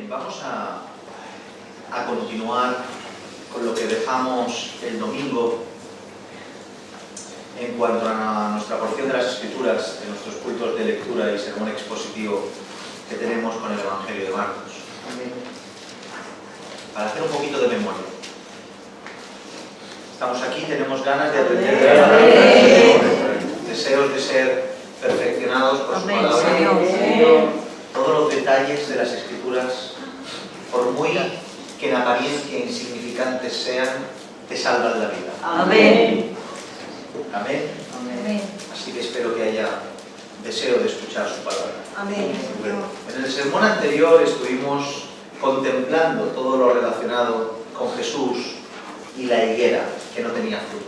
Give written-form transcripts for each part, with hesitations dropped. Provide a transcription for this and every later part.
Vamos a continuar con lo que dejamos el domingo en cuanto a nuestra porción de las Escrituras, de nuestros cultos de lectura y sermón expositivo que tenemos con el Evangelio de Marcos. Para hacer un poquito de memoria. Estamos aquí, tenemos ganas de aprender de la palabra, deseos de ser perfeccionados por su palabra. Todos los detalles de las Escrituras, por muy que en apariencia insignificantes sean, te salvan la vida. Amén. Amén. Amén. Así que espero que haya deseo de escuchar su palabra. Amén. En el sermón anterior estuvimos contemplando todo lo relacionado con Jesús y la higuera que no tenía fruto.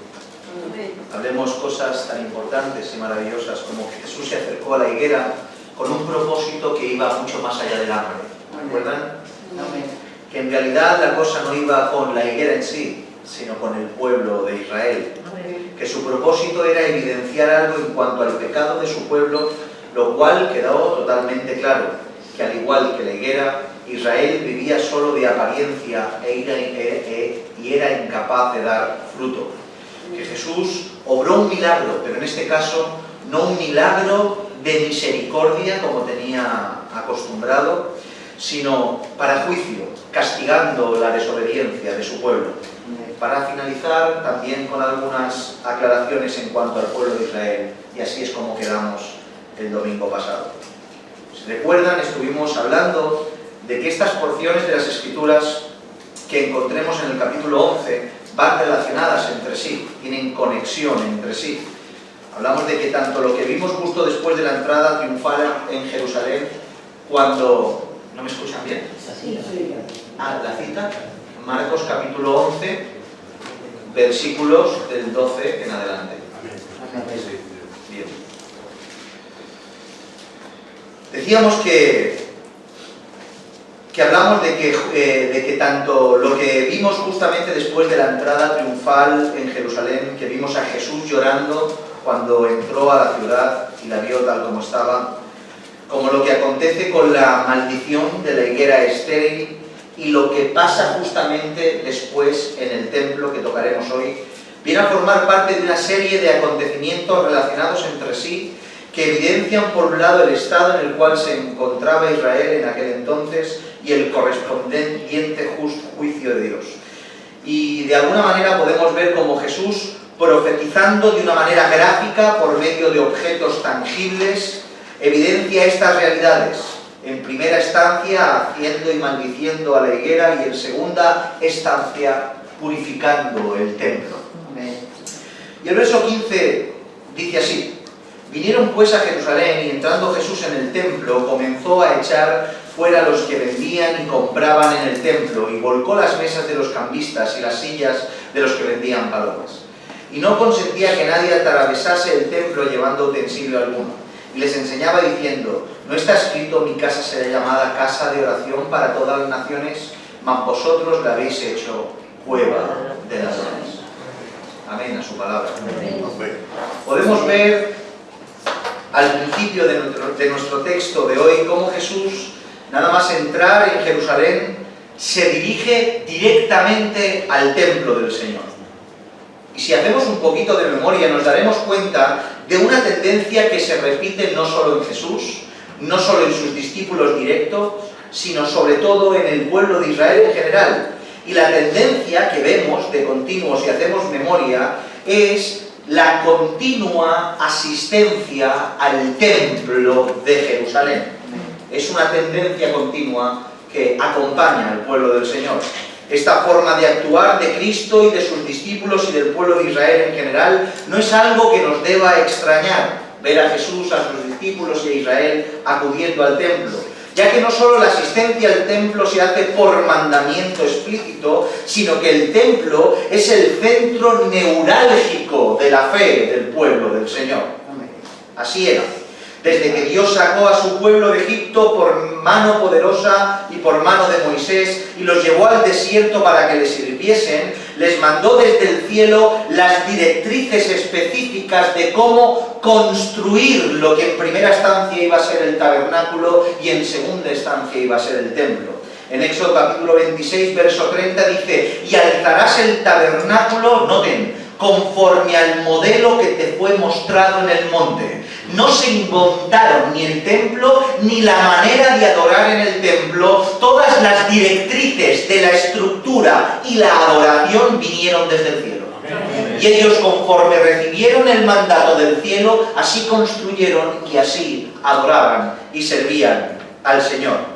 Hablemos cosas tan importantes y maravillosas como que Jesús se acercó a la higuera con un propósito que iba mucho más allá del hambre. ¿Recuerdan? Que en realidad la cosa no iba con la higuera en sí, sino con el pueblo de Israel. Que su propósito era evidenciar algo en cuanto al pecado de su pueblo, lo cual quedó totalmente claro, que al igual que la higuera, Israel vivía solo de apariencia y era incapaz de dar fruto. Que Jesús obró un milagro, pero en este caso no un milagro de misericordia como tenía acostumbrado, sino para juicio, castigando la desobediencia de su pueblo. Para finalizar también con algunas aclaraciones en cuanto al pueblo de Israel, y así es como quedamos el domingo pasado. Si recuerdan, estuvimos hablando de que estas porciones de las Escrituras que encontremos en el capítulo 11 van relacionadas entre sí, tienen conexión entre sí. Hablamos de que tanto lo que vimos justo después de la entrada triunfal en Jerusalén, cuando... ¿No me escuchan bien? La cita, Marcos capítulo 11, versículos del 12 en adelante. Bien. Decíamos que hablamos de que tanto lo que vimos justamente después de la entrada triunfal en Jerusalén, que vimos a Jesús llorando cuando entró a la ciudad y la vio tal como estaba, como lo que acontece con la maldición de la higuera estéril y lo que pasa justamente después en el templo que tocaremos hoy, viene a formar parte de una serie de acontecimientos relacionados entre sí que evidencian por un lado el estado en el cual se encontraba Israel en aquel entonces y el correspondiente juicio de Dios. Y de alguna manera podemos ver cómo Jesús, profetizando de una manera gráfica por medio de objetos tangibles, evidencia estas realidades. En primera instancia, haciendo y maldiciendo a la higuera, y en segunda instancia, purificando el templo. Y el verso 15 dice así: vinieron pues a Jerusalén, y entrando Jesús en el templo, comenzó a echar fuera los que vendían y compraban en el templo, y volcó las mesas de los cambistas y las sillas de los que vendían palomas. Y no consentía que nadie atravesase el templo llevando utensilio alguno. Y les enseñaba diciendo: ¿no está escrito, mi casa será llamada casa de oración para todas las naciones? Mas vosotros la habéis hecho cueva de ladrones. Amén a su palabra. Amén. Podemos ver al principio de nuestro texto de hoy cómo Jesús, nada más entrar en Jerusalén, se dirige directamente al templo del Señor. Y si hacemos un poquito de memoria, nos daremos cuenta de una tendencia que se repite no solo en Jesús, no solo en sus discípulos directos, sino sobre todo en el pueblo de Israel en general. Y la tendencia que vemos de continuo, si hacemos memoria, es la continua asistencia al templo de Jerusalén. Es una tendencia continua que acompaña al pueblo del Señor. Esta forma de actuar de Cristo y de sus discípulos y del pueblo de Israel en general no es algo que nos deba extrañar, ver a Jesús, a sus discípulos y a Israel acudiendo al templo, ya que no solo la asistencia al templo se hace por mandamiento explícito, sino que el templo es el centro neurálgico de la fe del pueblo del Señor. Así era. Desde que Dios sacó a su pueblo de Egipto por mano poderosa y por mano de Moisés y los llevó al desierto para que le sirviesen, les mandó desde el cielo las directrices específicas de cómo construir lo que en primera instancia iba a ser el tabernáculo y en segunda instancia iba a ser el templo. En Éxodo capítulo 26, verso 30 dice: y alzarás el tabernáculo, noten, conforme al modelo que te fue mostrado en el monte. No se inventaron ni el templo ni la manera de adorar en el templo. Todas las directrices de la estructura y la adoración vinieron desde el cielo. Y ellos, conforme recibieron el mandato del cielo, así construyeron y así adoraban y servían al Señor.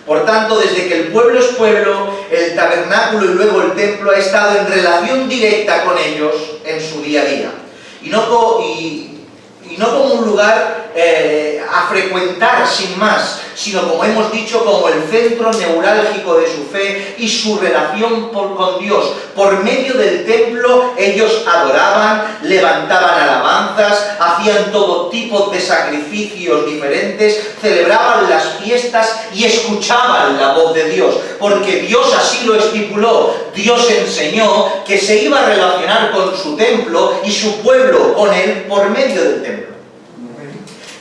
Por tanto, desde que el pueblo es pueblo, el tabernáculo y luego el templo ha estado en relación directa con ellos en su día a día. Y no como un lugar a frecuentar sin más, sino, como hemos dicho, como el centro neurálgico de su fe y su relación con Dios. Por medio del templo ellos adoraban, levantaban alabanzas, hacían todo tipo de sacrificios diferentes, celebraban las fiestas y escuchaban la voz de Dios, porque Dios así lo estipuló. Dios enseñó que se iba a relacionar con su templo y su pueblo con él por medio del templo.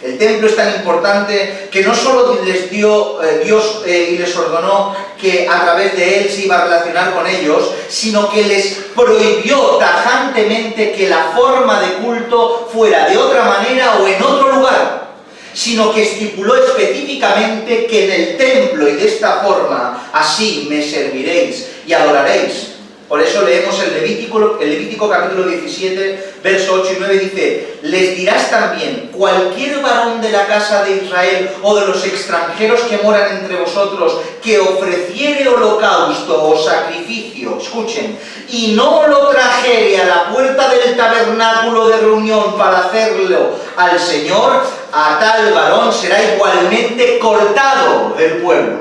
El templo es tan importante que no solo les dio Dios y les ordenó que a través de él se iba a relacionar con ellos, sino que les prohibió tajantemente que la forma de culto fuera de otra manera o en otro lugar, sino que estipuló específicamente que en el templo y de esta forma así me serviréis y adoraréis. Por eso leemos el Levítico capítulo 17, verso 8 y 9, dice: les dirás también: cualquier varón de la casa de Israel o de los extranjeros que moran entre vosotros, que ofreciere holocausto o sacrificio, escuchen, y no lo trajere a la puerta del tabernáculo de reunión para hacerlo al Señor, a tal varón será igualmente cortado del pueblo.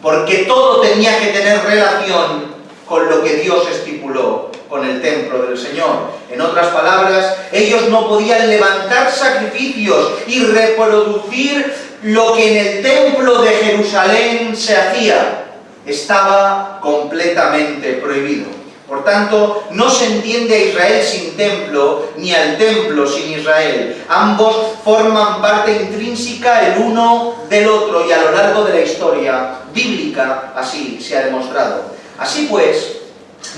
Porque todo tenía que tener relación con lo que Dios estipuló, con el templo del Señor. En otras palabras, ellos no podían levantar sacrificios y reproducir lo que en el templo de Jerusalén se hacía. Estaba completamente prohibido. Por tanto, no se entiende a Israel sin templo, ni al templo sin Israel. Ambos forman parte intrínseca el uno del otro, y a lo largo de la historia bíblica así se ha demostrado. Así pues,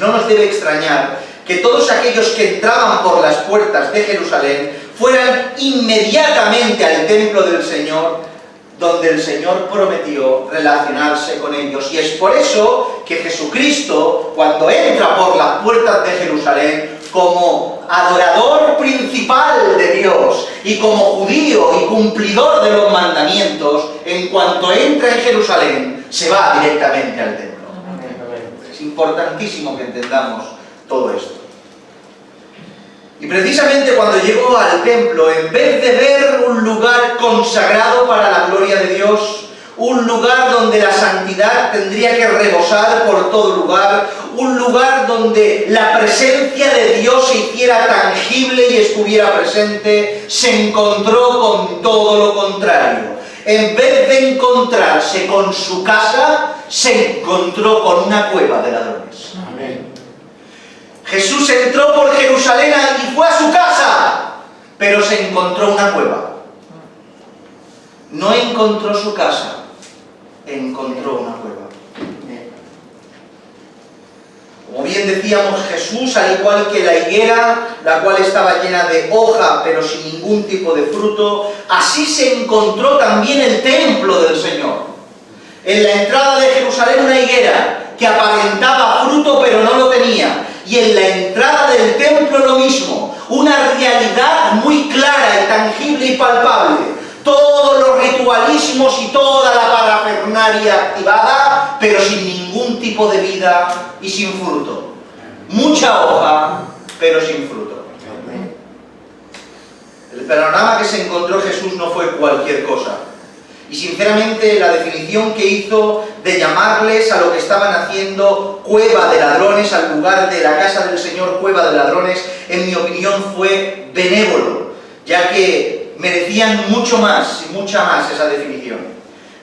no nos debe extrañar que todos aquellos que entraban por las puertas de Jerusalén fueran inmediatamente al templo del Señor, donde el Señor prometió relacionarse con ellos. Y es por eso que Jesucristo, cuando entra por las puertas de Jerusalén, como adorador principal de Dios y como judío y cumplidor de los mandamientos, en cuanto entra en Jerusalén, se va directamente al templo. Es importantísimo que entendamos todo esto. Y precisamente cuando llegó al templo, en vez de ver un lugar consagrado para la gloria de Dios, un lugar donde la santidad tendría que rebosar por todo lugar, un lugar donde la presencia de Dios se hiciera tangible y estuviera presente, se encontró con todo lo contrario. En vez de encontrarse con su casa, se encontró con una cueva de ladrones. Amén. Jesús entró por Jerusalén y fue a su casa, pero se encontró una cueva. No encontró su casa, encontró una cueva. Como bien decíamos, Jesús, al igual que la higuera, la cual estaba llena de hoja pero sin ningún tipo de fruto, así se encontró también el templo del Señor. En la entrada de Jerusalén una higuera que aparentaba fruto pero no lo tenía. Y en la entrada del templo lo mismo, una realidad muy clara y tangible y palpable. Todos los ritualismos y toda la parafernalia activada, pero sin ningún tipo de vida y sin fruto. Mucha hoja, pero sin fruto. El panorama que se encontró Jesús no fue cualquier cosa. Y sinceramente la definición que hizo de llamarles a lo que estaban haciendo cueva de ladrones, al lugar de la casa del Señor cueva de ladrones, en mi opinión fue benévolo, ya que merecían mucho más y mucha más esa definición.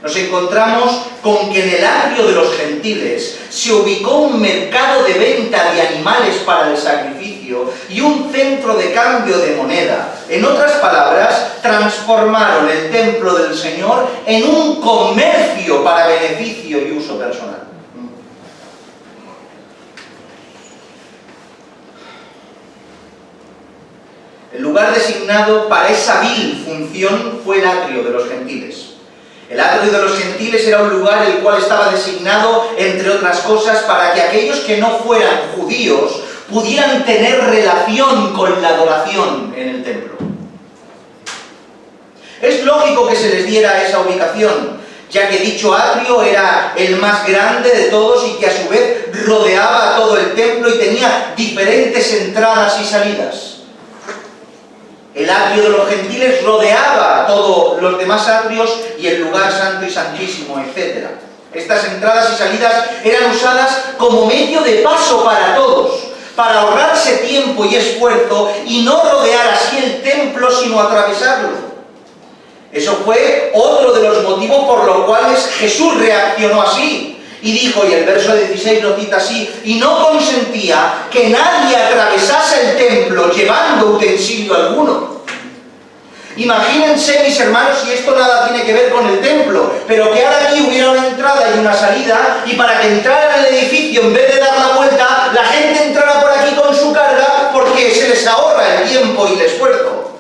Nos encontramos con que en el atrio de los gentiles se ubicó un mercado de venta de animales para el sacrificio, beneficio y un centro de cambio de moneda. En otras palabras, transformaron el templo del Señor en un comercio para beneficio y uso personal. El lugar designado para esa vil función fue el atrio de los gentiles. El atrio de los gentiles era un lugar el cual estaba designado, entre otras cosas, para que aquellos que no fueran judíos pudieran tener relación con la adoración en el templo. Es lógico que se les diera esa ubicación, ya que dicho atrio era el más grande de todos y que a su vez rodeaba todo el templo y tenía diferentes entradas y salidas. El atrio de los gentiles rodeaba a todos los demás atrios y el lugar santo y santísimo, etc. Estas entradas y salidas eran usadas como medio de paso para todos, para ahorrarse tiempo y esfuerzo y no rodear así el templo, sino atravesarlo. Eso fue otro de los motivos por los cuales Jesús reaccionó así. Y dijo, y el verso 16 lo cita así, y no consentía que nadie atravesase el templo llevando utensilio alguno. Imagínense, mis hermanos, si esto nada tiene que ver con el templo, pero que ahora aquí hubiera una entrada y una salida, y para que entrara en el edificio, en vez de dar la vuelta, la gente entrara por aquí con su carga, porque se les ahorra el tiempo y el esfuerzo.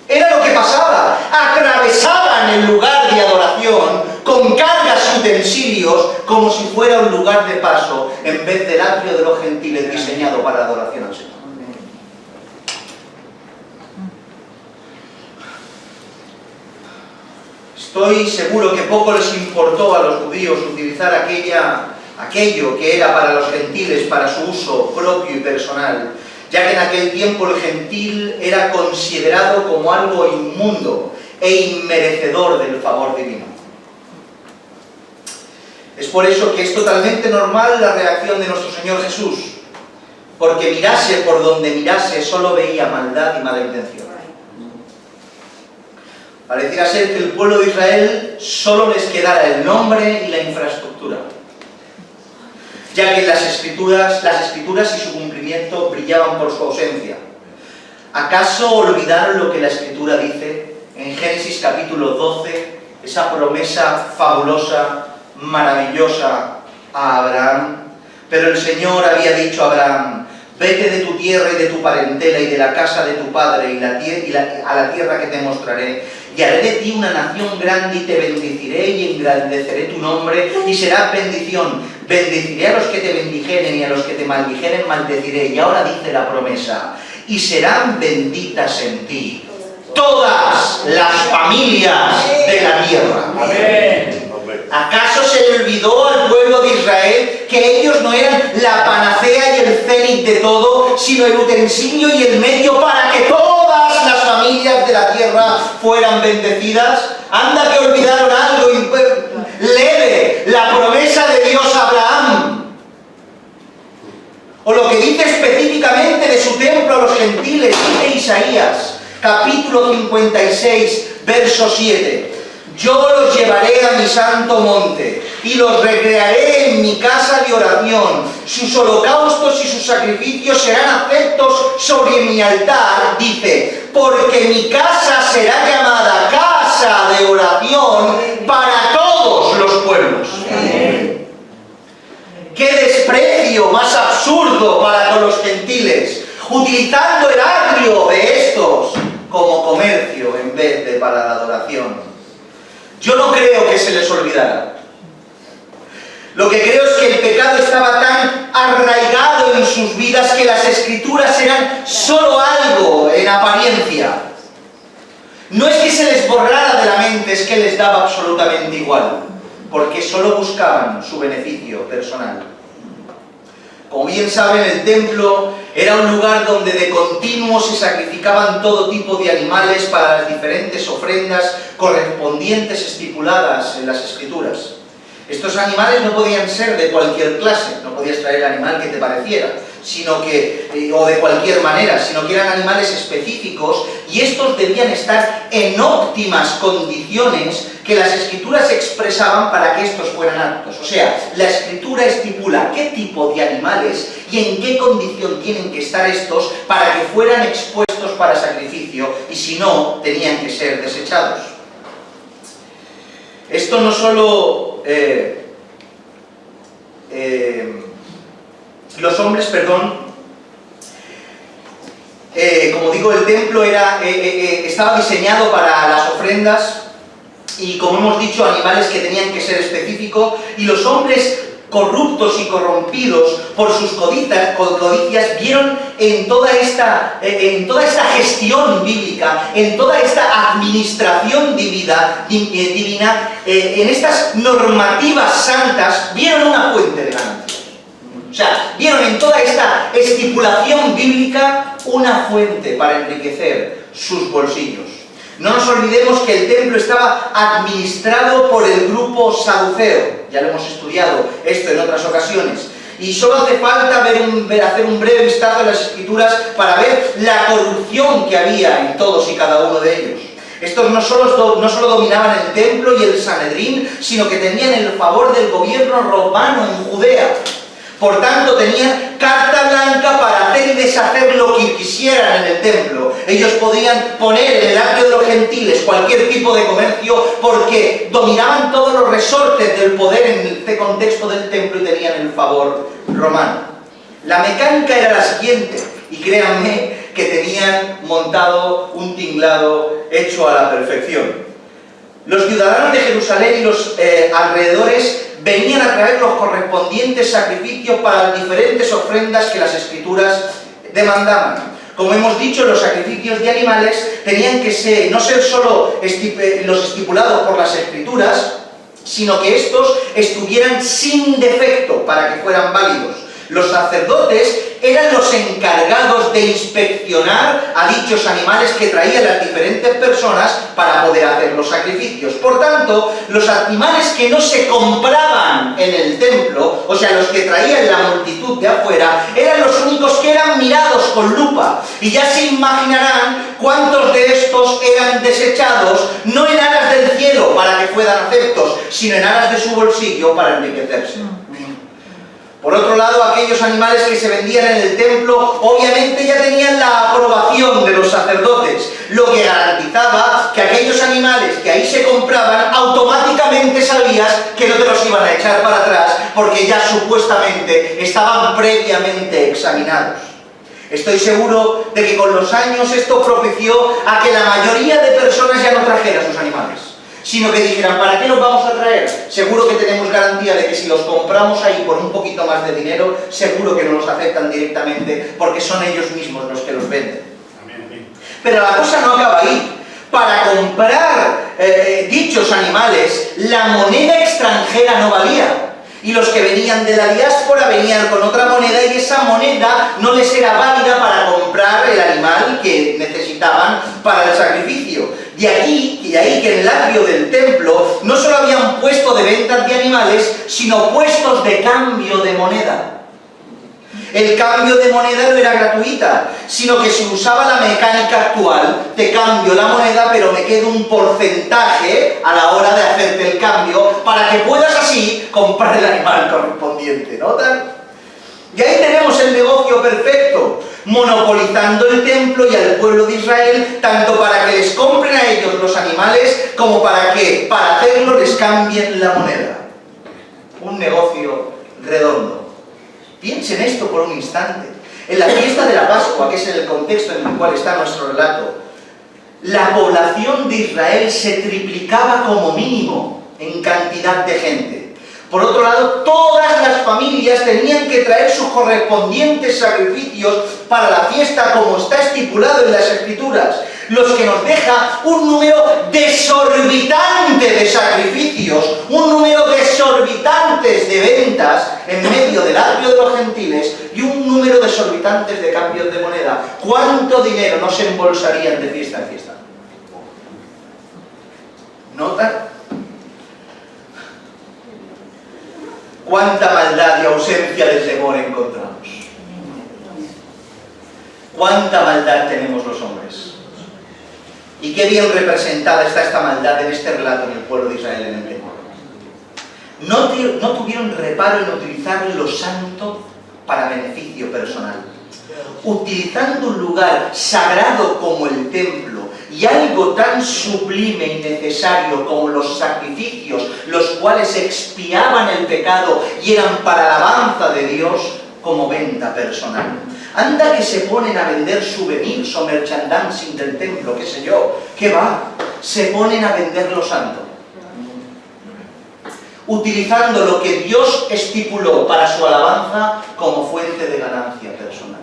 Era lo que pasaba. Atravesaban el lugar de adoración con cargas y utensilios como si fuera un lugar de paso, en vez del atrio de los gentiles diseñado para adoración al Señor. Estoy seguro que poco les importó a los judíos utilizar aquello que era para los gentiles, para su uso propio y personal, ya que en aquel tiempo el gentil era considerado como algo inmundo e inmerecedor del favor divino. Es por eso que es totalmente normal la reacción de nuestro Señor Jesús, porque mirase por donde mirase solo veía maldad y mala intención. Pareciera ser que el pueblo de Israel solo les quedara el nombre y la infraestructura, ya que las escrituras y su cumplimiento brillaban por su ausencia. ¿Acaso olvidaron lo que la Escritura dice en Génesis capítulo 12, esa promesa fabulosa, maravillosa a Abraham? Pero el Señor había dicho a Abraham, vete de tu tierra y de tu parentela y de la casa de tu padre a la tierra que te mostraré, y haré de ti una nación grande y te bendeciré y engrandeceré tu nombre y serás bendición. Bendeciré a los que te bendijeren y a los que te maldijeren maldeciré. Y ahora dice la promesa, y serán benditas en ti todas las familias de la tierra. Amén. ¿Acaso se le olvidó al pueblo de Israel que ellos no eran la panacea y el cénit de todo, sino el utensilio y el medio para que todas las familias de la tierra fueran bendecidas? Anda que olvidaron algo leve, la promesa de Dios a Abraham. O lo que dice específicamente de su templo a los gentiles, dice Isaías, capítulo 56, verso 7. Yo los llevaré a mi santo monte y los recrearé en mi casa de oración. Sus holocaustos y sus sacrificios serán aceptos sobre mi altar, dice, porque mi casa será llamada casa de oración para todos los pueblos. Amén. ¡Qué desprecio más absurdo para con los gentiles! Utilizando el atrio de estos como comercio en vez de para la adoración. Yo no creo que se les olvidara. Lo que creo es que el pecado estaba tan arraigado en sus vidas que las escrituras eran solo algo en apariencia. No es que se les borrara de la mente, es que les daba absolutamente igual, porque solo buscaban su beneficio personal. Como bien saben, el templo era un lugar donde de continuo se sacrificaban todo tipo de animales para las diferentes ofrendas correspondientes estipuladas en las Escrituras. Estos animales no podían ser de cualquier clase, no podías traer el animal que te pareciera, sino que, o de cualquier manera, sino que eran animales específicos, y estos debían estar en óptimas condiciones que las escrituras expresaban para que estos fueran aptos. O sea, la escritura estipula qué tipo de animales y en qué condición tienen que estar estos para que fueran expuestos para sacrificio, y si no, tenían que ser desechados. Esto no solo... los hombres, como digo, el templo estaba diseñado para las ofrendas y, como hemos dicho, animales que tenían que ser específicos, y los hombres corruptos y corrompidos por sus codicias vieron en toda esta gestión bíblica, en toda esta administración divina, en estas normativas santas, vieron una fuente de ganancia. O sea, vieron en toda esta estipulación bíblica una fuente para enriquecer sus bolsillos. No nos olvidemos que el templo estaba administrado por el grupo saduceo. Ya lo hemos estudiado esto en otras ocasiones. Y solo hace falta hacer un breve vistazo en las Escrituras para ver la corrupción que había en todos y cada uno de ellos. Estos no solo dominaban el templo y el Sanedrín, sino que tenían el favor del gobierno romano en Judea. Por tanto, tenían carta blanca para hacer y deshacer lo que quisieran en el templo. Ellos podían poner en el atrio de los gentiles cualquier tipo de comercio, porque dominaban todos los resortes del poder en el contexto del templo y tenían el favor romano. La mecánica era la siguiente, y créanme que tenían montado un tinglado hecho a la perfección. Los ciudadanos de Jerusalén y los alrededores venían a traer los correspondientes sacrificios para las diferentes ofrendas que las Escrituras demandaban. Como hemos dicho, los sacrificios de animales tenían que no ser solo los estipulados por las Escrituras, sino que estos estuvieran sin defecto para que fueran válidos. Los sacerdotes eran los encargados de inspeccionar a dichos animales que traían las diferentes personas para poder hacer los sacrificios. Por tanto, los animales que no se compraban en el templo, o sea, los que traían la multitud de afuera, eran los únicos que eran mirados con lupa. Y ya se imaginarán cuántos de estos eran desechados, no en aras del cielo para que fueran aceptos, sino en aras de su bolsillo para enriquecerse. Por otro lado, aquellos animales que se vendían en el templo obviamente ya tenían la aprobación de los sacerdotes, lo que garantizaba que aquellos animales que ahí se compraban automáticamente sabías que no te los iban a echar para atrás porque ya supuestamente estaban previamente examinados. Estoy seguro de que con los años esto propició a que la mayoría de personas ya no trajera sus animales, sino que dijeran, ¿para qué los vamos a traer? Seguro que tenemos garantía de que si los compramos ahí por un poquito más de dinero, seguro que no los aceptan directamente, porque son ellos mismos los que los venden. Pero la cosa no acaba ahí. Para comprar dichos animales, la moneda extranjera no valía. Y los que venían de la diáspora venían con otra moneda, y esa moneda no les era válida para comprar el animal que necesitaban para el sacrificio. De ahí que en el atrio del templo no solo había un puesto de ventas de animales, sino puestos de cambio de moneda. El cambio de moneda no era gratuita, sino que se usaba la mecánica actual: te cambio la moneda, pero me quedo un porcentaje a la hora de hacerte el cambio, para que puedas así comprar el animal correspondiente. ¿Notan? Y ahí tenemos el negocio perfecto, monopolizando el templo y al pueblo de Israel, tanto para que les compren a ellos los animales, como para que, para hacerlo, les cambien la moneda. Un negocio redondo. Piensen esto por un instante. En la fiesta de la Pascua, que es el contexto en el cual está nuestro relato, la población de Israel se triplicaba como mínimo en cantidad de gente. Por otro lado, todas las familias tenían que traer sus correspondientes sacrificios para la fiesta, como está estipulado en las Escrituras, los que nos deja un número desorbitante de sacrificios, un número desorbitante de ventas en medio del atrio de los gentiles y un número desorbitante de cambios de moneda. ¿Cuánto dinero no se embolsarían de fiesta en fiesta? ¿Notan? ¿Cuánta maldad y ausencia de temor encontramos? ¿Cuánta maldad tenemos los hombres? Y qué bien representada está esta maldad en este relato en el pueblo de Israel en el templo. No tuvieron reparo en utilizar lo santo para beneficio personal. Utilizando un lugar sagrado como el templo y algo tan sublime y necesario como los sacrificios, los cuales expiaban el pecado y eran para alabanza de Dios, como venta personal. Anda que se ponen a vender souvenirs o merchandising del templo, qué sé yo, ¿qué va? Se ponen a vender lo santo. Utilizando lo que Dios estipuló para su alabanza como fuente de ganancia personal.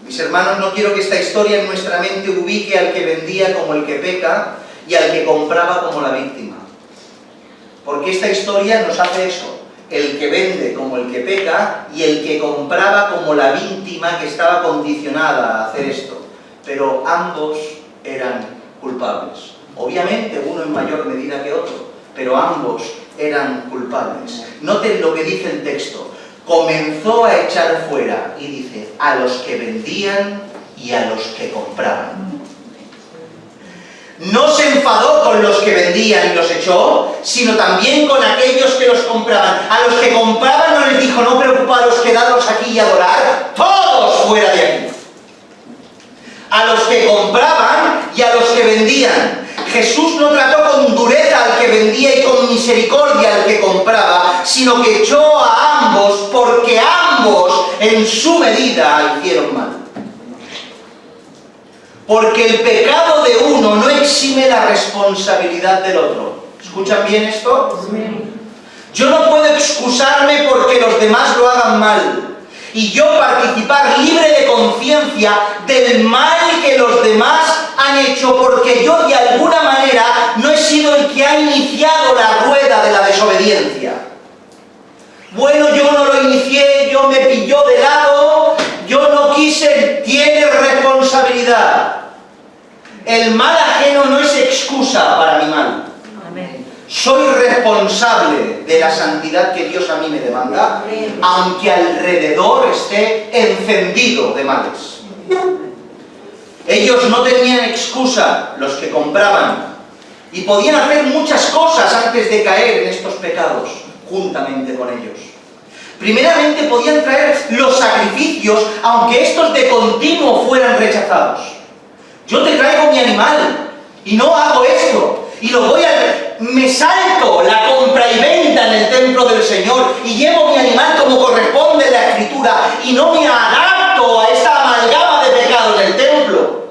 Mis hermanos, no quiero que esta historia en nuestra mente ubique al que vendía como el que peca y al que compraba como la víctima. Porque esta historia nos hace eso, el que vende como el que peca y el que compraba como la víctima que estaba condicionada a hacer esto. Pero ambos eran culpables. Obviamente uno en mayor medida que otro, pero ambos eran culpables. Noten lo que dice el texto. Comenzó a echar fuera, y dice, a los que vendían y a los que compraban. No se enfadó con los que vendían y los echó, sino también con aquellos que los compraban. A los que compraban no les dijo, no preocuparos, quedaros aquí y adorar, todos fuera de aquí. A los que compraban y a los que vendían. Jesús no trató con dureza al que vendía y con misericordia al que compraba, sino que echó a ambos, porque ambos en su medida hicieron mal. Porque el pecado de uno no exime la responsabilidad del otro. ¿Escuchan bien esto? Yo no puedo excusarme porque los demás lo hagan mal. Y yo participar libre de conciencia del mal que los demás han hecho, porque yo de alguna manera no he sido el que ha iniciado la rueda de la desobediencia. Bueno, yo no lo inicié, yo me pilló de lado, yo no quise, tiene responsabilidad. El mal ajeno no es excusa para mi mal. Soy responsable de la santidad que Dios a mí me demanda, aunque alrededor esté encendido de males. Ellos no tenían excusa, los que compraban, y podían hacer muchas cosas antes de caer en estos pecados, juntamente con ellos. Primeramente podían traer los sacrificios, aunque estos de continuo fueran rechazados. Yo te traigo mi animal, y no hago esto. Y me salto la compra y venta en el templo del Señor y llevo mi animal como corresponde en la Escritura y no me adapto a esta amalgama de pecado en el templo.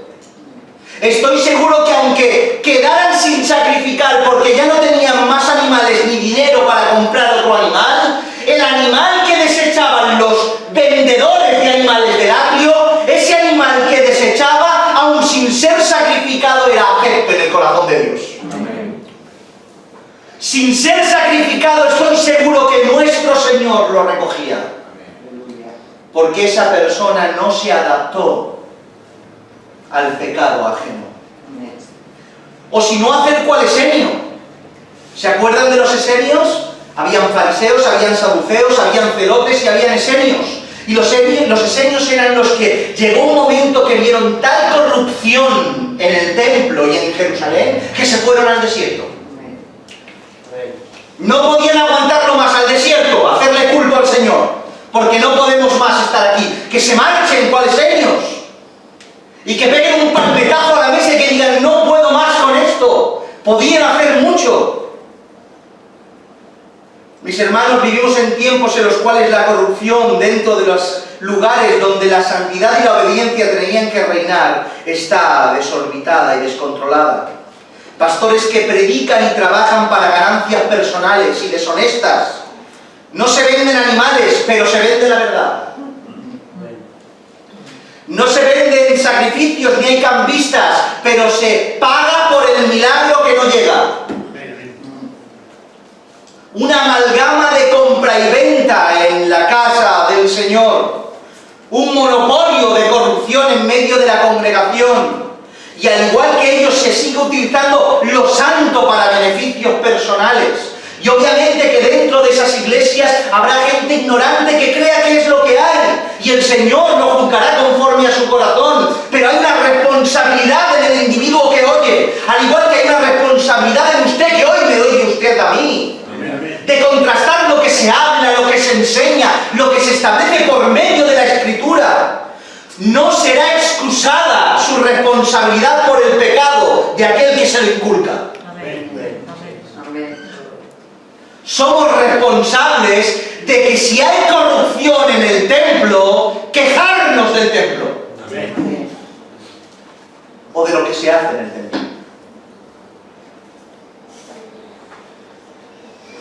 Estoy seguro que aunque quedaran sin sacrificar porque ya no tenían más animales ni dinero para comprar otro animal, el animal que desechaban los vendedores de animales del atrio, ese animal que desechaba, aun sin ser sacrificado, era afecto en el corazón de Dios. Sin ser sacrificado, estoy seguro que nuestro Señor lo recogía. Porque esa persona no se adaptó al pecado ajeno. O si no, acercó al esenio. ¿Se acuerdan de los esenios? Habían fariseos, habían saduceos, habían celotes y habían esenios. Y los esenios eran los que llegó un momento que vieron tal corrupción en el templo y en Jerusalén que se fueron al desierto. No podían aguantarlo más al desierto, hacerle culto al Señor, porque no podemos más estar aquí. Que se marchen cuales esenios y que peguen un palmetazo a la mesa y que digan, no puedo más con esto. Podían hacer mucho. Mis hermanos, vivimos en tiempos en los cuales la corrupción dentro de los lugares donde la santidad y la obediencia tenían que reinar está desorbitada y descontrolada. Pastores que predican y trabajan para ganancias personales y deshonestas. No se venden animales, pero se vende la verdad. No se venden sacrificios ni hay cambistas, pero se paga por el milagro que no llega. Una amalgama de compra y venta en la casa del Señor. Un monopolio de corrupción en medio de la congregación. Y al igual que ellos, se sigue utilizando lo santo para beneficios personales. Y obviamente que dentro de esas iglesias habrá gente ignorante que crea que es lo que hay. Y el Señor lo juzgará conforme a su corazón. Pero hay una responsabilidad en el individuo que oye. Al igual que hay una responsabilidad en usted que hoy me oye usted a mí. De contrastar lo que se habla, lo que se enseña, lo que se establece por medio de la Escritura. No será excusada su responsabilidad por el pecado de aquel que se lo inculca. Somos responsables de que si hay corrupción en el templo, quejarnos del templo. Amén. O de lo que se hace en el templo.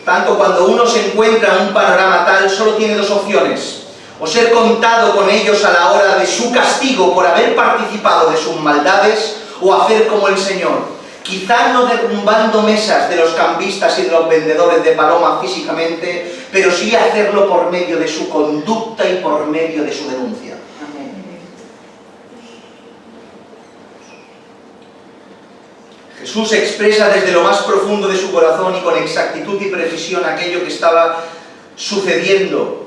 Tanto cuando uno se encuentra en un panorama tal, solo tiene dos opciones. O ser contado con ellos a la hora de su castigo por haber participado de sus maldades, o hacer como el Señor. Quizá no derrumbando mesas de los cambistas y de los vendedores de palomas físicamente, pero sí hacerlo por medio de su conducta y por medio de su denuncia. Jesús expresa desde lo más profundo de su corazón y con exactitud y precisión aquello que estaba sucediendo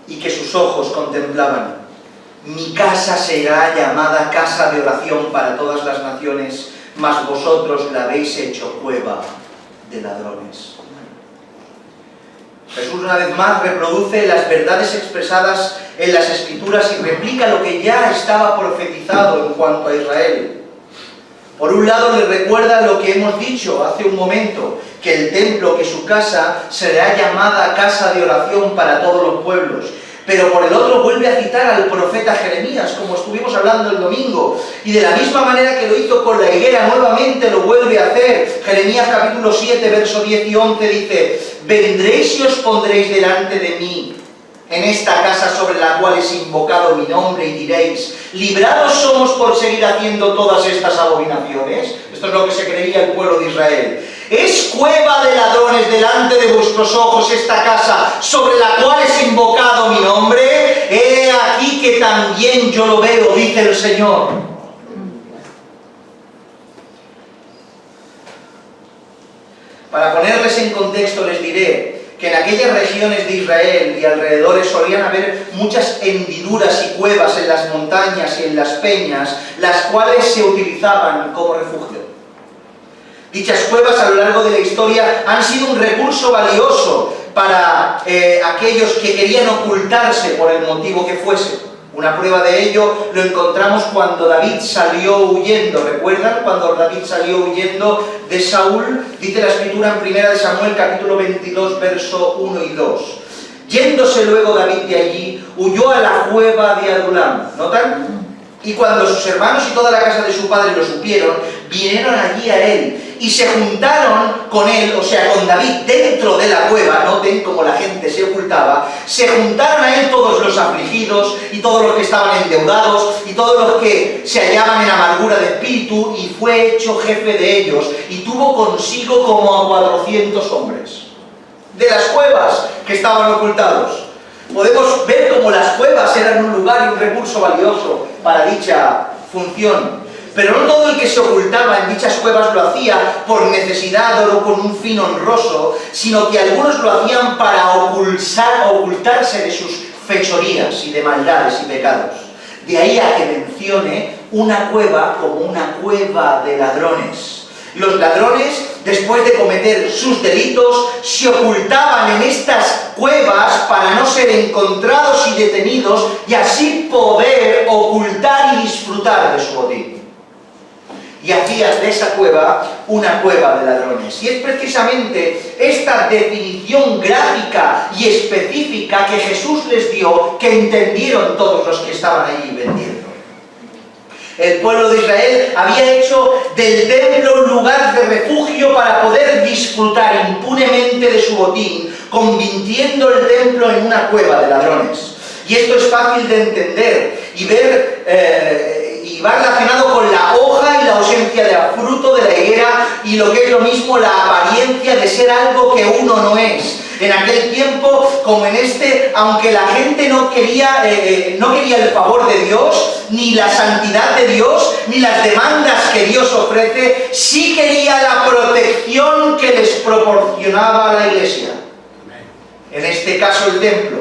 y que sus ojos contemplaban. Mi casa será llamada casa de oración para todas las naciones, mas vosotros la habéis hecho cueva de ladrones. Jesús una vez más reproduce las verdades expresadas en las Escrituras y replica lo que ya estaba profetizado en cuanto a Israel. Por un lado le recuerda lo que hemos dicho hace un momento, que el templo, que su casa, será llamada casa de oración para todos los pueblos. Pero por el otro vuelve a citar al profeta Jeremías, como estuvimos hablando el domingo, y de la misma manera que lo hizo con la higuera, nuevamente lo vuelve a hacer. Jeremías capítulo 7, verso 10 y 11 dice: vendréis y os pondréis delante de mí en esta casa sobre la cual es invocado mi nombre, y diréis: librados somos por seguir haciendo todas estas abominaciones. Esto es lo que se creía el pueblo de Israel. Es cueva de ladrones delante de vuestros ojos esta casa sobre la cual es invocado mi nombre. He aquí que también yo lo veo, dice el Señor. Para ponerles en contexto les diré que en aquellas regiones de Israel y alrededores solían haber muchas hendiduras y cuevas en las montañas y en las peñas, las cuales se utilizaban como refugio. Dichas cuevas a lo largo de la historia han sido un recurso valioso para aquellos que querían ocultarse por el motivo que fuese. Una prueba de ello lo encontramos cuando David salió huyendo. ¿Recuerdan? Cuando David salió huyendo de Saúl, dice la Escritura en 1 Samuel capítulo 22, verso 1 y 2. Yéndose luego David de allí, huyó a la cueva de Adulam. ¿Notan? Y cuando sus hermanos y toda la casa de su padre lo supieron, vinieron allí a él y se juntaron con él, o sea, con David, dentro de la cueva. Noten cómo la gente se ocultaba. Se juntaron a él todos los afligidos y todos los que estaban endeudados y todos los que se hallaban en amargura de espíritu, y fue hecho jefe de ellos, y tuvo consigo como a 400 hombres de las cuevas que estaban ocultados. Podemos ver cómo las cuevas eran un lugar y un recurso valioso para dicha función. Pero no todo el que se ocultaba en dichas cuevas lo hacía por necesidad o con un fin honroso, sino que algunos lo hacían para ocultarse de sus fechorías y de maldades y pecados. De ahí a que mencione una cueva como una cueva de ladrones. Los ladrones, después de cometer sus delitos, se ocultaban en estas cuevas para no ser encontrados y detenidos, y así poder ocultar y disfrutar de su botín. Y hacían de esa cueva una cueva de ladrones. Y es precisamente esta definición gráfica y específica que Jesús les dio que entendieron todos los que estaban allí vendiendo. El pueblo de Israel había hecho del templo un lugar de refugio para poder disfrutar impunemente de su botín, convirtiendo el templo en una cueva de ladrones. Y esto es fácil de entender y ver, y va relacionado con la hoja y la ausencia de fruto de la higuera, y lo que es lo mismo, la apariencia de ser algo que uno no es. En aquel tiempo, como en este, aunque la gente no quería el favor de Dios, ni la santidad de Dios, ni las demandas que Dios ofrece, sí quería la protección que que les proporcionaba la Iglesia, en este caso el templo,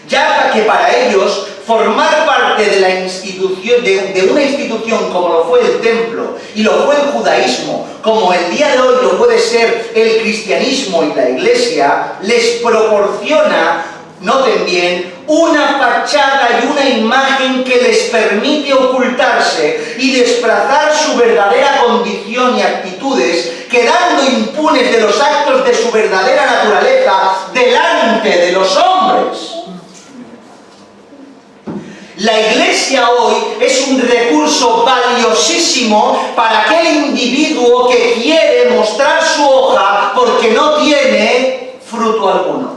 ya que para ellos formar parte de la institución, de una institución como lo fue el templo y lo fue el judaísmo, como el día de hoy lo puede ser el cristianismo y la Iglesia, les proporciona, noten bien, una fachada y una imagen que les permite ocultarse y desplazar su verdadera condición y actitudes, quedando impunes de los actos de su verdadera naturaleza delante de los hombres. La Iglesia hoy es un recurso valiosísimo para aquel individuo que quiere mostrar su hoja porque no tiene fruto alguno.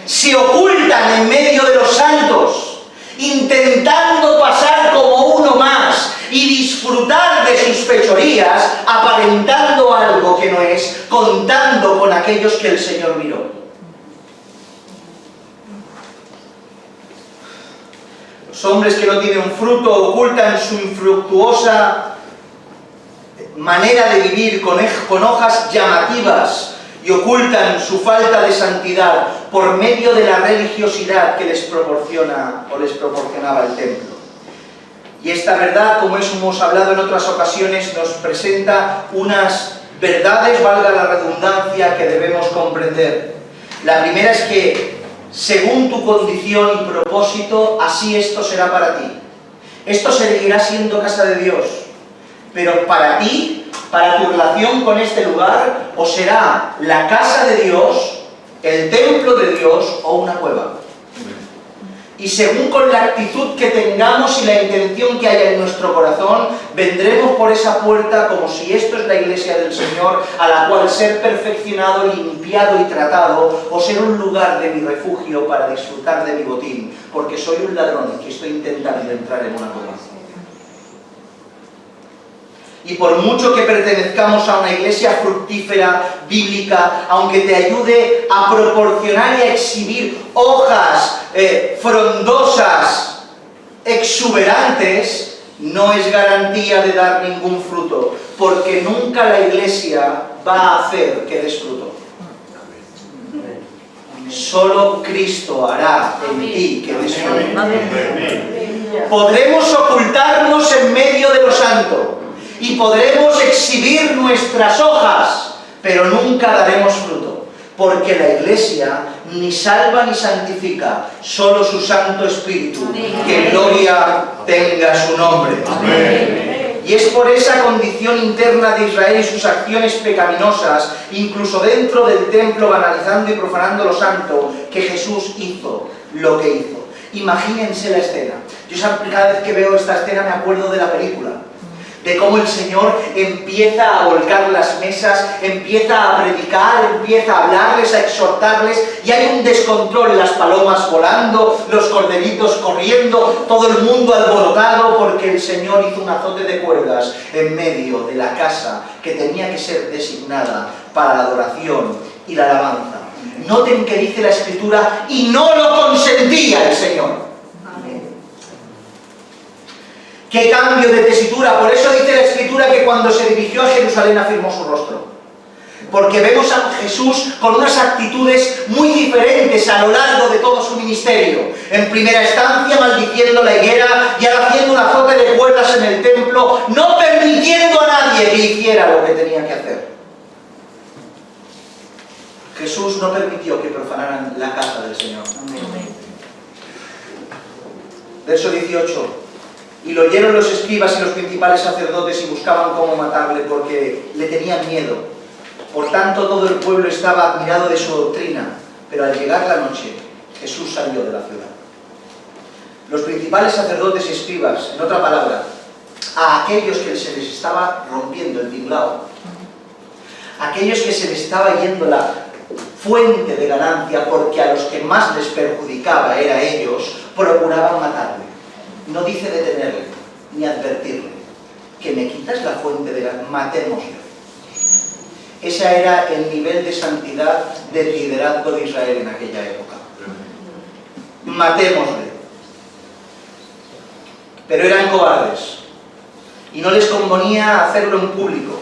Se ocultan en medio de los santos, intentando pasar como uno más y disfrutar de sus fechorías, aparentando algo que no es, contando con aquellos que el Señor miró. Los hombres que no tienen fruto ocultan su infructuosa manera de vivir con hojas llamativas y ocultan su falta de santidad por medio de la religiosidad que les proporciona o les proporcionaba el templo. Y esta verdad, como hemos hablado en otras ocasiones, nos presenta unas verdades, valga la redundancia, que debemos comprender. La primera es que, según tu condición y propósito, así esto será para ti. Esto seguirá siendo casa de Dios, pero para ti, para tu relación con este lugar, o será la casa de Dios, el templo de Dios o una cueva. Y según con la actitud que tengamos y la intención que haya en nuestro corazón, vendremos por esa puerta como si esto es la iglesia del Señor, a la cual ser perfeccionado, limpiado y tratado, o ser un lugar de mi refugio para disfrutar de mi botín, porque soy un ladrón que estoy intentando entrar en una cueva. Y por mucho que pertenezcamos a una iglesia fructífera, bíblica, aunque te ayude a proporcionar y a exhibir hojas frondosas, exuberantes, no es garantía de dar ningún fruto, porque nunca la iglesia va a hacer que des fruto. Solo Cristo hará en ti que des fruto. Podremos ocultarnos en medio de lo santo, y podremos exhibir nuestras hojas, pero nunca daremos fruto, porque la Iglesia ni salva ni santifica, solo su Santo Espíritu. Amén. Que gloria tenga su nombre. Amén. Y es por esa condición interna de Israel y sus acciones pecaminosas, incluso dentro del templo, banalizando y profanando lo santo, que Jesús hizo lo que hizo. Imagínense la escena. Yo cada vez que veo esta escena me acuerdo de la película, de cómo el Señor empieza a volcar las mesas, empieza a predicar, empieza a hablarles, a exhortarles, y hay un descontrol, las palomas volando, los corderitos corriendo, todo el mundo alborotado, porque el Señor hizo un azote de cuerdas en medio de la casa que tenía que ser designada para la adoración y la alabanza. Noten que dice la Escritura, y no lo consentía el Señor. ¡Qué cambio de tesitura! Por eso dice la Escritura que cuando se dirigió a Jerusalén afirmó su rostro. Porque vemos a Jesús con unas actitudes muy diferentes a lo largo de todo su ministerio. En primera instancia maldiciendo la higuera y ahora haciendo un azote de cuerdas en el templo, no permitiendo a nadie que hiciera lo que tenía que hacer. Jesús no permitió que profanaran la casa del Señor. Amén. Verso 18. Y lo oyeron los escribas y los principales sacerdotes y buscaban cómo matarle porque le tenían miedo. Por tanto, todo el pueblo estaba admirado de su doctrina, pero al llegar la noche, Jesús salió de la ciudad. Los principales sacerdotes y escribas, en otra palabra, a aquellos que se les estaba rompiendo el tinglao, aquellos que se les estaba yendo la fuente de ganancia porque a los que más les perjudicaba era a ellos, procuraban matarle. No dice detenerle, ni advertirle, que me quitas la fuente de la... matémosle. Ese era el nivel de santidad del liderazgo de Israel en aquella época. Matémosle. Pero eran cobardes, y no les convenía hacerlo en público,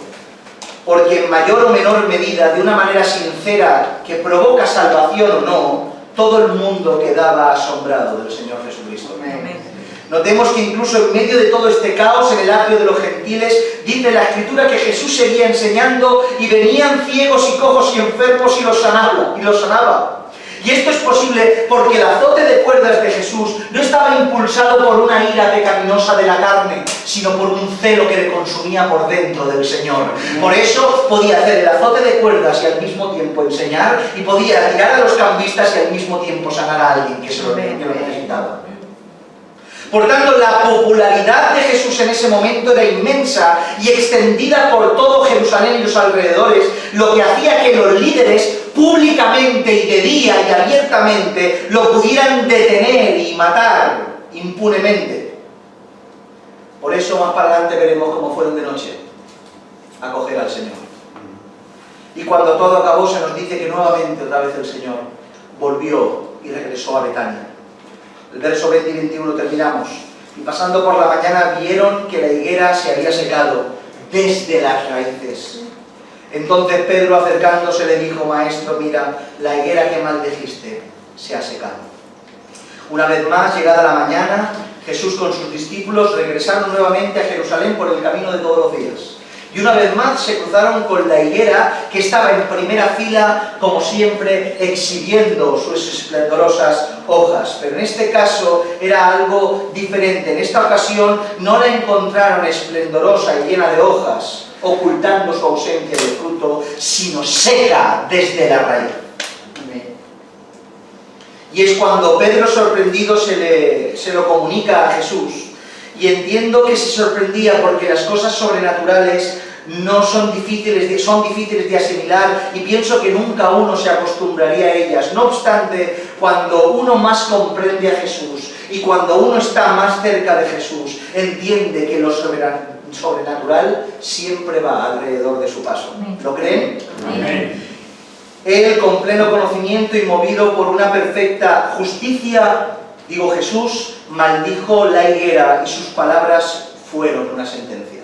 porque en mayor o menor medida, de una manera sincera, que provoca salvación o no, todo el mundo quedaba asombrado del Señor Jesucristo. Amén. Notemos que incluso en medio de todo este caos en el atrio de los gentiles, dice la Escritura que Jesús seguía enseñando y venían ciegos y cojos y enfermos y los sanaba. Y esto es posible porque el azote de cuerdas de Jesús no estaba impulsado por una ira pecaminosa de la carne, sino por un celo que le consumía por dentro del Señor. Por eso podía hacer el azote de cuerdas y al mismo tiempo enseñar, y podía tirar a los cambistas y al mismo tiempo sanar a alguien que lo necesitaba. Por tanto, la popularidad de Jesús en ese momento era inmensa y extendida por todo Jerusalén y los alrededores, lo que hacía que los líderes públicamente y de día y abiertamente lo pudieran detener y matar impunemente. Por eso más para adelante veremos cómo fueron de noche a acoger al Señor. Y cuando todo acabó se nos dice que nuevamente otra vez el Señor volvió y regresó a Betania. El verso 20 y 21 terminamos. Y pasando por la mañana vieron que la higuera se había secado desde las raíces. Entonces Pedro, acercándose, le dijo: Maestro, mira, la higuera que maldijiste se ha secado. Una vez más, llegada la mañana, Jesús con sus discípulos regresaron nuevamente a Jerusalén por el camino de todos los días. Y una vez más se cruzaron con la higuera que estaba en primera fila, como siempre, exhibiendo sus esplendorosas hojas. Pero en este caso era algo diferente. En esta ocasión no la encontraron esplendorosa y llena de hojas, ocultando su ausencia de fruto, sino seca desde la raíz. Y es cuando Pedro, sorprendido, se lo comunica a Jesús. Y entiendo que se sorprendía porque las cosas sobrenaturales no son difíciles de asimilar, y pienso que nunca uno se acostumbraría a ellas. No obstante, cuando uno más comprende a Jesús y cuando uno está más cerca de Jesús, entiende que lo sobrenatural siempre va alrededor de su paso. ¿Lo creen? Amén. Él, con pleno conocimiento y movido por una perfecta justicia, Jesús maldijo la higuera y sus palabras fueron una sentencia.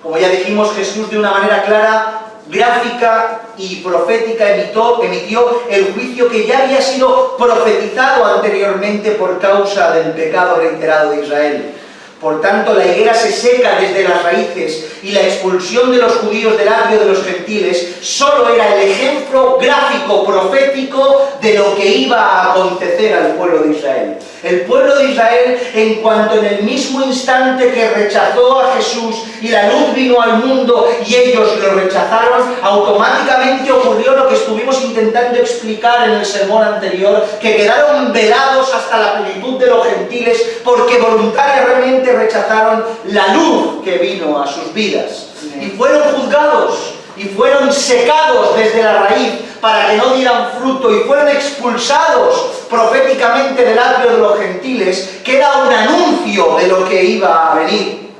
Como ya dijimos, Jesús de una manera clara, gráfica y profética emitió el juicio que ya había sido profetizado anteriormente por causa del pecado reiterado de Israel. Por tanto, la higuera se seca desde las raíces y la expulsión de los judíos del atrio de los gentiles solo era el ejemplo gráfico, profético de lo que iba a acontecer al pueblo de Israel. El pueblo de Israel, en cuanto en el mismo instante que rechazó a Jesús y la luz vino al mundo y ellos lo rechazaron, automáticamente ocurrió lo que estuvimos intentando explicar en el sermón anterior, que quedaron velados hasta la plenitud de los gentiles porque voluntariamente rechazaron la luz que vino a sus vidas. Y fueron juzgados y fueron secados desde la raíz para que no dieran fruto, y fueron expulsados proféticamente del atrio de los gentiles, que era un anuncio de lo que iba a venir.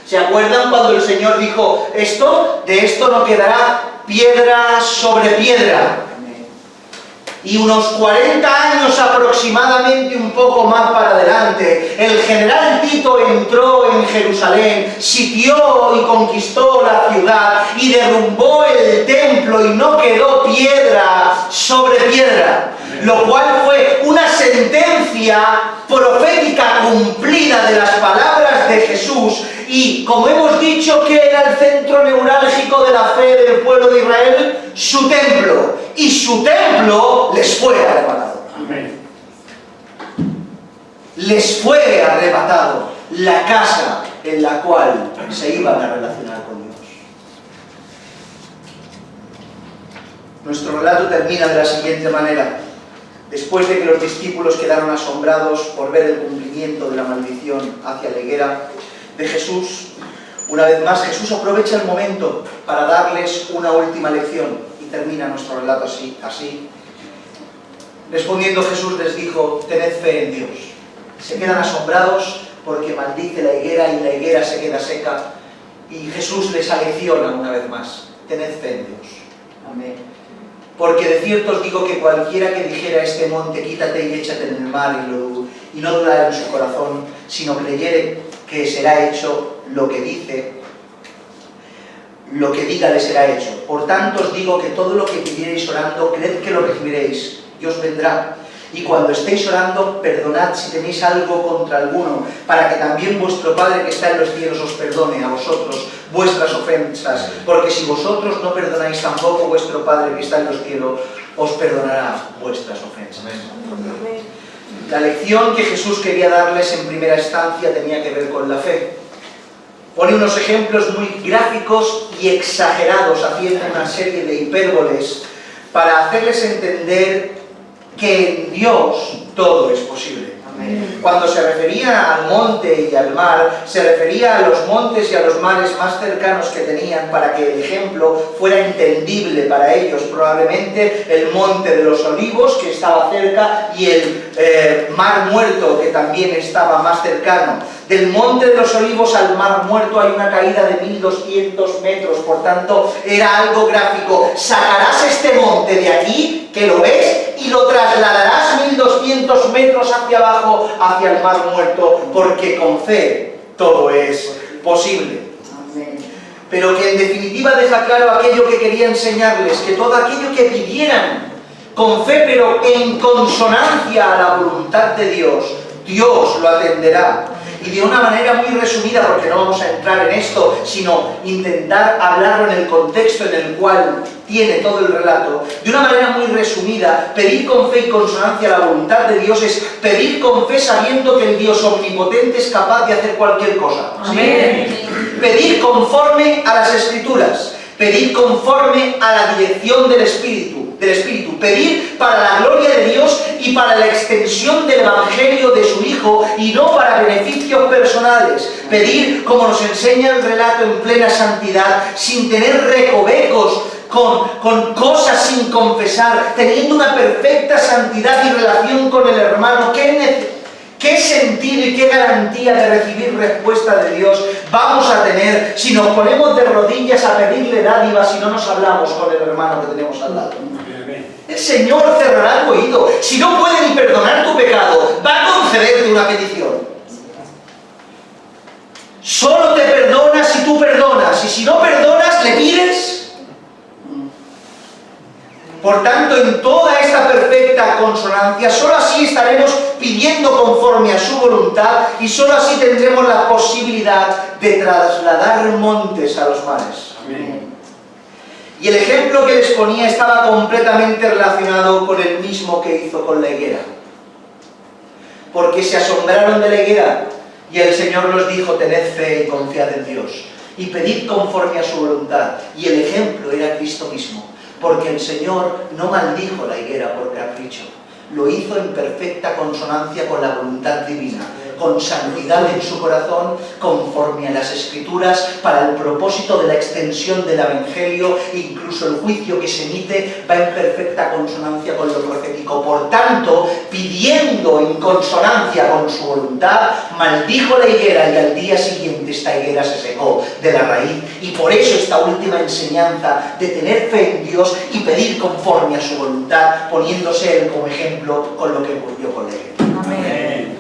¿Se acuerdan cuando el Señor dijo: de esto no quedará piedra sobre piedra? Y unos 40 años aproximadamente, un poco más para adelante, el general Tito entró en Jerusalén, sitió y conquistó la ciudad y derrumbó el templo y no quedó piedra sobre piedra, lo cual fue una sentencia profética cumplida de las palabras de Jesús. Y como hemos dicho, que era el centro neurálgico de la fe del pueblo de Israel, su templo, y su templo les fue arrebatado. Amén. Les fue arrebatado la casa en la cual se iban a relacionar con Dios. Nuestro relato termina de la siguiente manera. Después de que los discípulos quedaron asombrados por ver el cumplimiento de la maldición hacia la higuera de Jesús, una vez más Jesús aprovecha el momento para darles una última lección, y termina nuestro relato así. Respondiendo Jesús les dijo: tened fe en Dios. Se quedan asombrados porque maldice la higuera y la higuera se queda seca, y Jesús les alecciona una vez más: tened fe en Dios. Amén. Porque de cierto os digo que cualquiera que dijera a este monte: quítate y échate en el mar, y no dudara en su corazón, sino creyere que será hecho lo que dice, lo que diga les será hecho. Por tanto os digo que todo lo que pidiereis orando, creed que lo recibiréis, y os vendrá. Y cuando estéis orando, perdonad si tenéis algo contra alguno, para que también vuestro Padre que está en los cielos os perdone a vosotros vuestras ofensas, porque si vosotros no perdonáis, tampoco vuestro Padre que está en los cielos os perdonará vuestras ofensas. La lección que Jesús quería darles en primera instancia tenía que ver con la fe. Pone unos ejemplos muy gráficos y exagerados, haciendo una serie de hipérboles para hacerles entender que en Dios todo es posible. Amén. Cuando se refería al monte y al mar, se refería a los montes y a los mares más cercanos que tenían para que el ejemplo fuera entendible para ellos. Probablemente el monte de los Olivos, que estaba cerca, y el mar Muerto, que también estaba más cercano. Del monte de los Olivos al mar Muerto hay una caída de 1200 metros, por tanto era algo gráfico. Sacarás este monte de aquí, que lo ves, y lo trasladarás 1200 metros hacia abajo, hacia el mar Muerto, porque con fe todo es posible. Pero que en definitiva deja claro aquello que quería enseñarles, que todo aquello que pidieran con fe, pero en consonancia a la voluntad de Dios, Dios lo atenderá. Y de una manera muy resumida, porque no vamos a entrar en esto, sino intentar hablarlo en el contexto en el cual tiene todo el relato, de una manera muy resumida, pedir con fe y consonancia a la voluntad de Dios es pedir con fe sabiendo que el Dios omnipotente es capaz de hacer cualquier cosa. Amén. Pedir conforme a las Escrituras, pedir conforme a la dirección del Espíritu, pedir para la gloria de Dios y para la extensión del Evangelio de su Hijo y no para beneficios personales, pedir, como nos enseña el relato, en plena santidad, sin tener recovecos, con cosas sin confesar, teniendo una perfecta santidad y relación con el hermano. ¿Qué sentido y qué garantía de recibir respuesta de Dios vamos a tener si nos ponemos de rodillas a pedirle dádivas y no nos hablamos con el hermano que tenemos al lado? El Señor cerrará tu oído. Si no puede ni perdonar tu pecado, va a concederte una petición. Solo te perdona si tú perdonas, y si no perdonas, le pides. Por tanto, en toda esta perfecta consonancia, solo así estaremos pidiendo conforme a su voluntad y solo así tendremos la posibilidad de trasladar montes a los mares. Amén. Y el ejemplo que les ponía estaba completamente relacionado con el mismo que hizo con la higuera. Porque se asombraron de la higuera y el Señor nos dijo: tened fe y confiad en Dios y pedid conforme a su voluntad. Y el ejemplo era Cristo mismo. Porque el Señor no maldijo la higuera por capricho, lo hizo en perfecta consonancia con la voluntad divina, con santidad en su corazón, conforme a las Escrituras, para el propósito de la extensión del Evangelio. Incluso el juicio que se emite va en perfecta consonancia con lo profético. Por tanto, pidiendo en consonancia con su voluntad, maldijo la higuera y al día siguiente esta higuera se secó de la raíz. Y por eso esta última enseñanza de tener fe en Dios y pedir conforme a su voluntad, poniéndose él como ejemplo con lo que ocurrió con la higuera. Amén.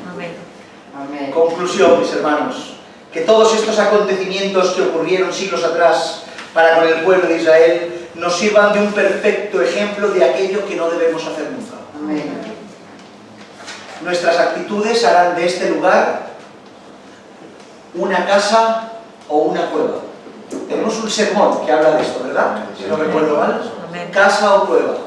Amén. Conclusión, mis hermanos, que todos estos acontecimientos que ocurrieron siglos atrás para con el pueblo de Israel nos sirvan de un perfecto ejemplo de aquello que no debemos hacer nunca. Amén. Nuestras actitudes harán de este lugar una casa o una cueva. Tenemos un sermón que habla de esto, ¿verdad? Si no recuerdo mal. Casa o cueva.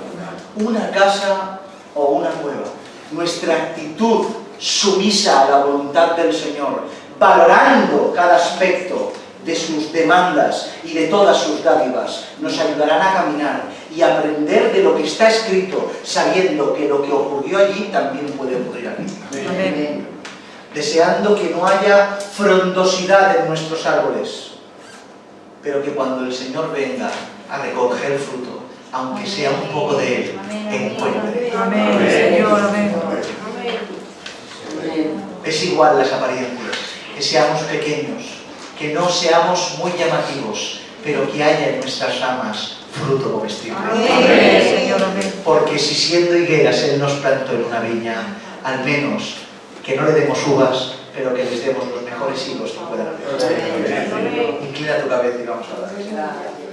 Una casa o una cueva. Nuestra actitud sumisa a la voluntad del Señor, valorando cada aspecto de sus demandas y de todas sus dádivas, nos ayudarán a caminar y aprender de lo que está escrito, sabiendo que lo que ocurrió allí también puede ocurrir aquí. Amén. Deseando que no haya frondosidad en nuestros árboles, pero que cuando el Señor venga a recoger el fruto, aunque sea un poco de él, encuentre. Amén, Señor, amén. Es igual las apariencias, que seamos pequeños, que no seamos muy llamativos, pero que haya en nuestras ramas fruto comestible. Amén, Señor, amén. Porque si siendo higueras Él nos plantó en una viña, al menos que no le demos uvas, pero que les demos los mejores higos que puedan haber. Inclina tu cabeza. otra vez y vamos a dar.